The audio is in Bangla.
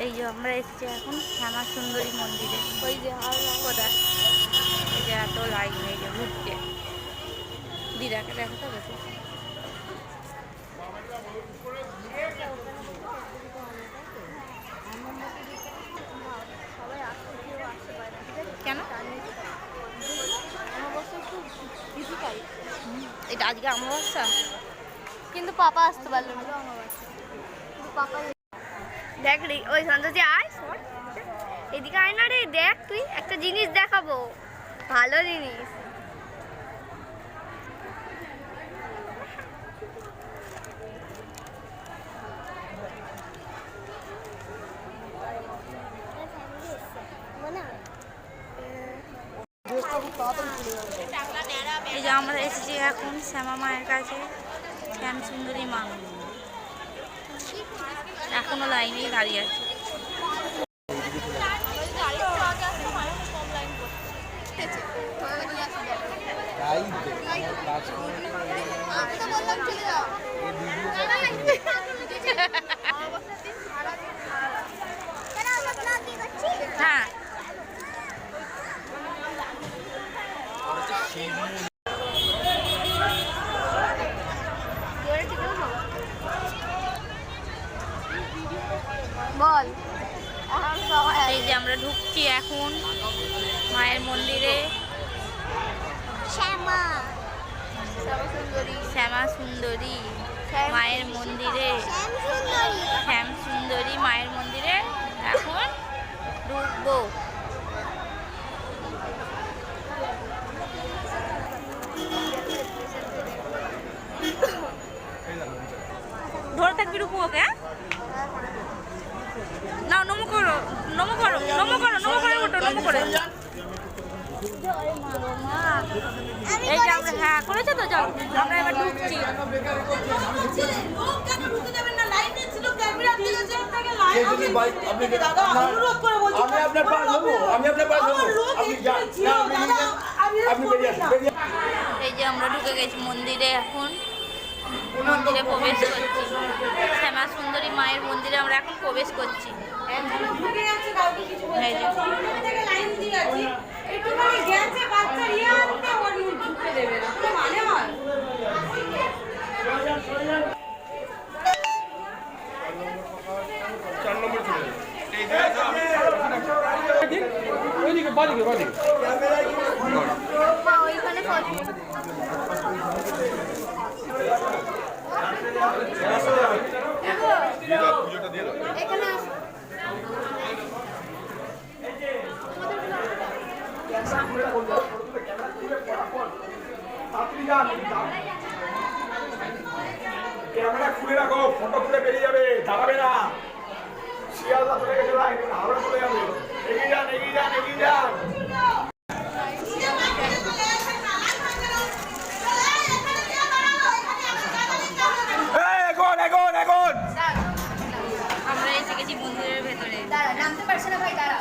এই যে আমরা এসেছি এখন শ্যামা সুন্দরী মন্দিরে। ওই যে কোথায় এই যে এত লাইন এই যে ঘুরছে দিদাকে দেখাতে হবে। কেন এটা আজকে অমাবস্যা কিন্তু পাপা আসতে পারলো না। পাপা দেখ রে ওই সন্তোষী আয় শোন এদিকে আয় না রে। দেখ তুই একটা জিনিস দেখাবো, ভালো জিনিস। এই যে আমরা এসেছি এখন শ্যামা মায়ের কাছে, শ্যাম সুন্দরী মা এখনো লাইনেই দাঁড়িয়ে আছে। হ্যাঁ বল এই যে আমরা ঢুকছি এখন মায়ের মন্দিরে। শ্যামা শ্যামা সুন্দরী মায়ের মন্দিরে, শ্যাম সুন্দরী মায়ের মন্দিরে এখন ঢুকবো। ধরে থাকবি রূপু ওকে। না নমো করো নমো করো নমো করো নমো করে ওঠো নমো করে। এই যে আমরা হ্যাঁ করেছো তো, চল আমরা এবার ঢুকছি। এই যে আমরা ঢুকে গেছি মন্দিরে, এখন মন্দিরে প্রবেশ করছি। শ্যামা সুন্দরী মায়ের মন্দিরে আমরা এখন প্রবেশ করছি। ক্যামেরা খুলে রাখো, ফটো তুলে বেরিয়ে যাবে, দাঁড়াবে না। শিয়ালদা চলে গেছে, হাওড়া চলে যাবে। এগিয়ে যান এগিয়ে যান এগিয়ে যান। আমরা এসে গেছি মন্দিরের ভেতরে। নামতে পারছে না ভাই, দাঁড়া।